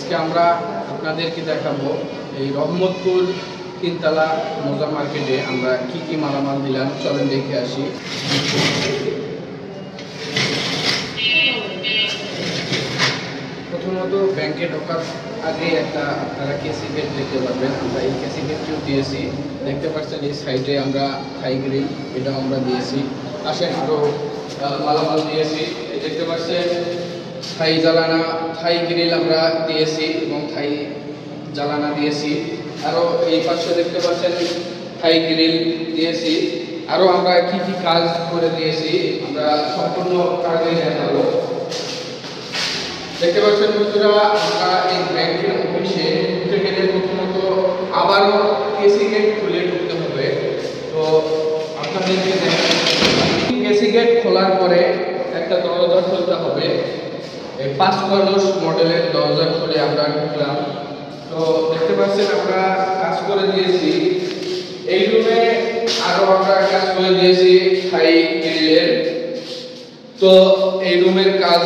আজকে আমরা আপনাদেরকে দেখাবো এই রহমতপুর তিনতলা মোজা মার্কেটে আমরা কি কি মালামাল দিলাম, চলেন দেখে আসি। প্রথমত ব্যাংকে ঢোকার আগে একটা আপনারা কেসি গেট দেখতে পাবেন। আমরা এই কেসি গেটটিও দিয়েছি, দেখতে পাচ্ছেন এই সাইডে আমরা থাই গ্রিল এটাও আমরা দিয়েছি। আসেন আরও মালামাল দিয়েছি, দেখতে পাচ্ছেন থাই জ্বালানা, থাই গ্রিল আমরা দিয়েছি এবং থাই জ্বালানা দিয়েছি। আরও এই পাশে দেখতে পাচ্ছেন থাই গ্রিল দিয়েছি। আরও আমরা কি কি কাজ করে দিয়েছি আমরা সম্পূর্ণ কাজে দেখাবো। দেখতে পাচ্ছেন বন্ধুরা, আমরা এই ব্যাংকের অফিসে ঢুকতে গেলে প্রথমত আবারও কেসি গেট খুলে ঢুকতে হবে। তো আপনাদেরকে কেসি গেট খোলার পরে একটা দরজা খুলতে হবে। এই 5 কলস মডেলের দরজা খুলে আমরা ঢুকলাম। তো দেখতে পাচ্ছেন আমরা কাজ করে দিয়েছি। এই রুমে আরো আমরা কাজ করে দিয়েছি থাই গ্রিলের। তো এই রুমের কাজ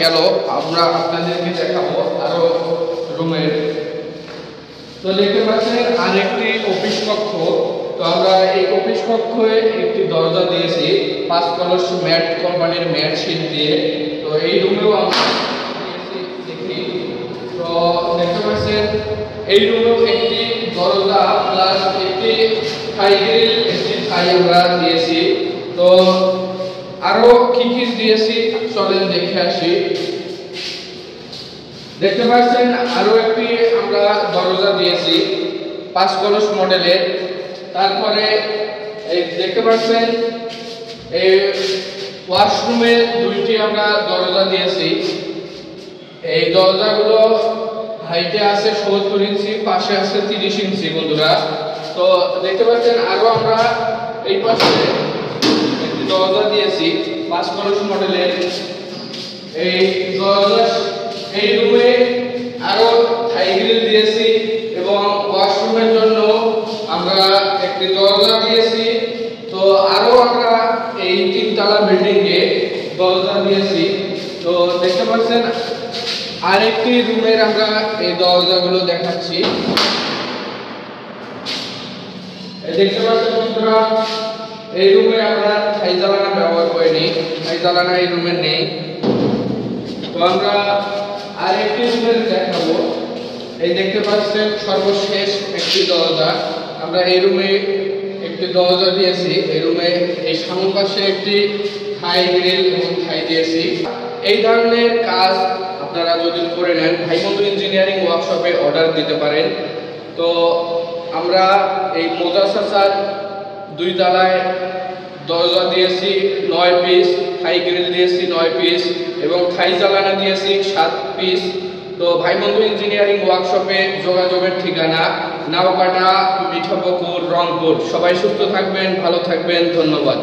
গেল, আমরা আপনাদেরকে দেখাবো আরো রুমের। তো দেখতে পাচ্ছেন আরেকটি অফিস কক্ষ। তো আমরা এই অফিস কক্ষে একটি দরজা দিয়েছি 5 কলস ম্যাট কোম্পানির ম্যাট শীট দিয়ে। তো এই রুমেও আমরা দিয়েছি দেখি। তো দেখতে পাচ্ছেন এই রুমেও একটি দরজা প্লাস একটি থাই গ্রিল, একটি থাই আমরা দিয়েছি। তো আরো কি কি দিয়েছি চলেন দেখে আসি। দেখতে পাচ্ছেন আরো একটি আমরা দরজা দিয়েছি 5 কলস মডেলের। তারপরে এই দেখতে পাচ্ছেন এই ওয়াশরুমে 2টি আমরা দরজা দিয়েছি। এই দরজাগুলো হাইটে আছে 70 ইঞ্চি, পাশে আছে 30 ইঞ্চি বন্ধুরা। তো দেখতে পাচ্ছেন আরো আমরা এই পাশে একটি দরজা দিয়েছি 5 কলস মডেলের। এই দরজা এই রুমে আরো থাই গ্রিল দিয়েছি এবং ওয়াশরুমের জন্য আমরা একটি দরজা দিয়েছি। তো আরো আমরা এই 3 তলা বিল্ডিং এ দরজা দিয়েছি। তো দেখতে পাচ্ছেন আরেকটি রুমের আমরা এই দরজাগুলো দেখাচ্ছি। দেখতে পাচ্ছেন বন্ধুরা, এই রুমে আমরা থাই জ্বালানা ব্যবহার করিনি, থাই জ্বালানা এই রুমে নেই। তো আমরা আরেকটি রুমের দেখাবো। এই দেখতে পাচ্ছেন সর্বশেষ একটি দরজা, আমরা এই রুমে একটি দরজা দিয়েছি। এই রুমে এই সামনের পাশে একটি থাই গ্রিল এবং থাই দিয়েছি। এই ধরনের কাজ আপনারা যদি করে নেন ভাইবন্ধু ইঞ্জিনিয়ারিং ওয়ার্কশপে অর্ডার দিতে পারেন। তো আমরা এই মোজা চাচার 2 তলায় দরজা দিয়েছি 9 পিস, থাই গ্রিল দিয়েছি 9 পিস এবং থাই জ্বালানা দিয়েছি 7 পিস। তো ভাইবন্ধু ইঞ্জিনিয়ারিং ওয়ার্কশপে যোগাযোগের ঠিকানা নাওকাটা, মিঠাপুকুর, রংপুর। সবাই সুস্থ থাকবেন, ভালো থাকবেন, ধন্যবাদ।